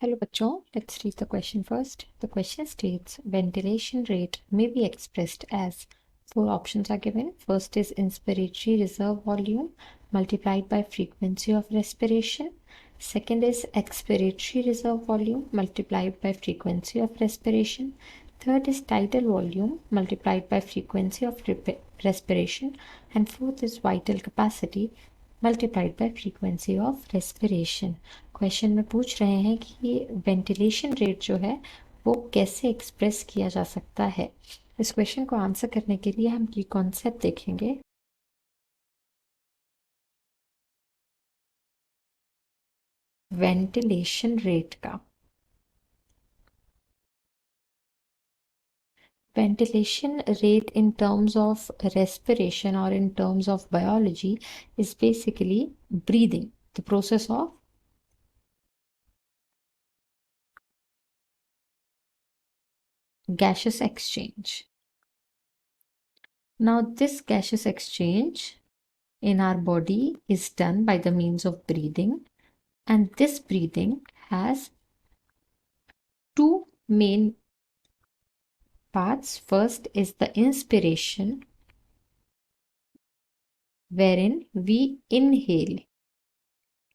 Hello bachon, let's read the question first. The question states ventilation rate may be expressed as four options are given. First is inspiratory reserve volume multiplied by frequency of respiration. Second is expiratory reserve volume multiplied by frequency of respiration. Third is tidal volume multiplied by frequency of respiration. And fourth is vital capacity multiplied by frequency of respiration. Question में पूछ रहे हैं कि ventilation rate जो है वो कैसे express किया जा सकता है। इस क्वेश्चन को आंसर करने के लिए हम की कॉन्सेप्ट देखेंगे। वेंटिलेशन रेट का ventilation rate in terms of respiration or in terms of biology is basically breathing, the process of gaseous exchange. Now this gaseous exchange in our body is done by the means of breathing, and this breathing has two main parts. First is the inspiration, wherein we inhale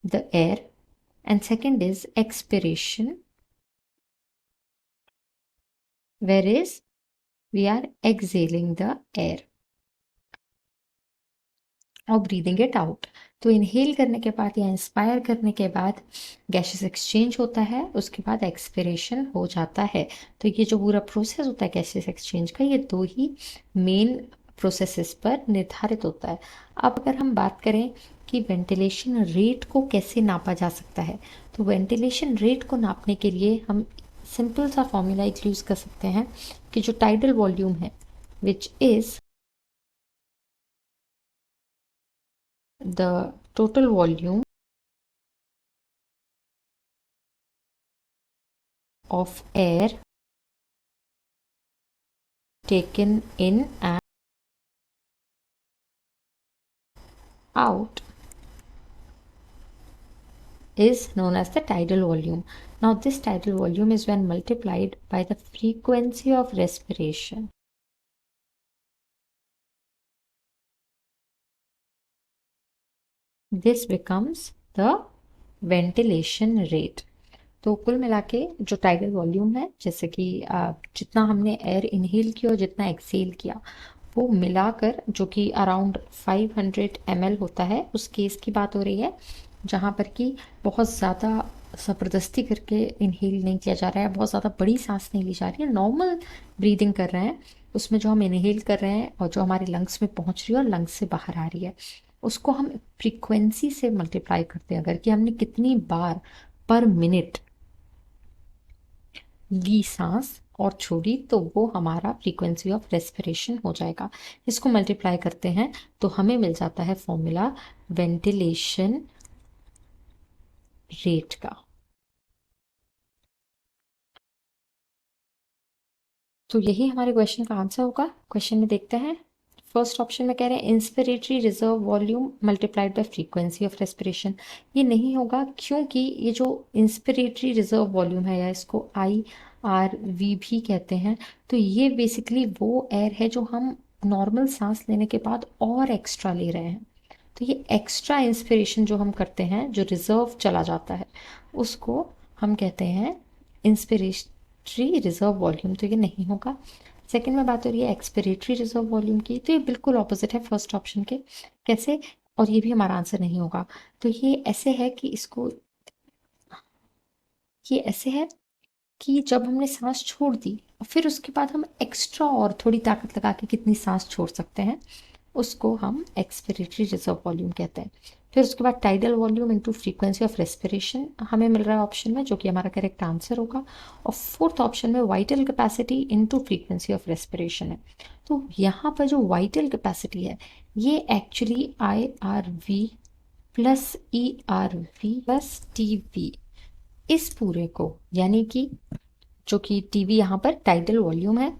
the air, and second is expiration, whereas we are exhaling the air और breathing it out. तो inhale करने के बाद या inspire करने के बाद gases exchange होता है, उसके बाद एक्सपिरेशन हो जाता है। तो ये जो पूरा प्रोसेस होता है गैसेस एक्सचेंज का, ये दो ही मेन प्रोसेसेस पर निर्धारित होता है। अब अगर हम बात करें कि वेंटिलेशन रेट को कैसे नापा जा सकता है, तो वेंटिलेशन रेट को नापने के लिए हम सिंपल सा फॉर्मूला एक यूज़ कर सकते हैं कि जो टाइडल वॉल्यूम है which is the total volume of air taken in and out is known as the tidal volume. Now this tidal volume is when multiplied by the frequency of respiration. This becomes the ventilation rate. तो कुल मिला के जो tidal volume है, जैसे कि जितना हमने एयर इनहेल किया और जितना एक्सेल किया, वो मिलाकर जो कि अराउंड 500 ml होता है, उस केस की बात हो रही है जहाँ पर कि बहुत ज़्यादा ज़बरदस्ती करके इनहेल नहीं किया जा रहा है, बहुत ज़्यादा बड़ी सांस नहीं ली जा रही है, नॉर्मल ब्रीदिंग कर रहे हैं। उसमें जो हम इनहेल कर रहे हैं और जो हमारे लंग्स में पहुँच रही है और लंग्स से बाहर आ रही है, उसको हम फ्रीक्वेंसी से मल्टीप्लाई करते हैं। अगर कि हमने कितनी बार पर मिनट ली सांस और छोड़ी, तो वो हमारा फ्रीक्वेंसी ऑफ रेस्पिरेशन हो जाएगा। इसको मल्टीप्लाई करते हैं तो हमें मिल जाता है फॉर्मूला वेंटिलेशन रेट का। तो यही हमारे क्वेश्चन का आंसर होगा। क्वेश्चन में देखते हैं, फर्स्ट ऑप्शन में कह रहे हैं inspiratory reserve volume multiplied by frequency of respiration. ये नहीं होगा क्योंकि ये जो इंस्पिरेटरी रिजर्व वॉल्यूम है, या इसको IRV भी कहते हैं, तो ये बेसिकली वो एयर है जो हम नॉर्मल सांस लेने के बाद और एक्स्ट्रा ले रहे हैं। तो ये एक्स्ट्रा इंस्पिरेशन जो हम करते हैं, जो रिजर्व चला जाता है, उसको हम कहते हैं इंस्पिरेटरी रिजर्व वॉल्यूम। तो ये नहीं होगा। सेकंड में बात हो रही है एक्सपिरेटरी रिजर्व वॉल्यूम की, तो ये बिल्कुल ऑपोजिट है फर्स्ट ऑप्शन के। कैसे? और ये भी हमारा आंसर नहीं होगा। तो ये ऐसे है कि ये ऐसे है कि जब हमने सांस छोड़ दी और फिर उसके बाद हम एक्स्ट्रा और थोड़ी ताकत लगा के कितनी सांस छोड़ सकते हैं, उसको हम एक्सपिरेटरी रिजर्व वॉल्यूम कहते हैं। फिर उसके बाद tidal volume into frequency of respiration हमें मिल रहा है ऑप्शन में, जो कि हमारा करेक्ट आंसर होगा। और फोर्थ ऑप्शन में vital capacity into frequency of respiration है। तो यहाँ पर जो वाइटल कैपेसिटी है, ये actually IRV plus ERV plus TV, इस पूरे को, यानी कि जो कि TV यहाँ पर टाइडल वॉल्यूम है,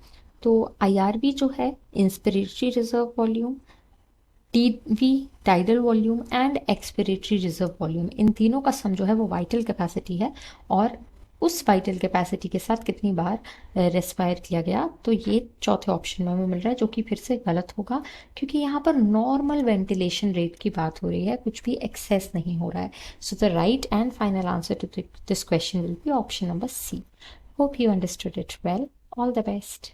तो IRV जो है inspiratory reserve volume, TV tidal volume and expiratory reserve volume, इन तीनों का सम जो है वो वाइटल कैपेसिटी है। और उस वाइटल कैपेसिटी के साथ कितनी बार रेस्पायर किया गया। तो ये चौथे ऑप्शन में हमें मिल रहा है, जो कि फिर से गलत होगा, क्योंकि यहाँ पर नॉर्मल वेंटिलेशन रेट की बात हो रही है, कुछ भी एक्सेस नहीं हो रहा है। So the right and final answer to this question will be option number C. Hope you understood it well. All the best.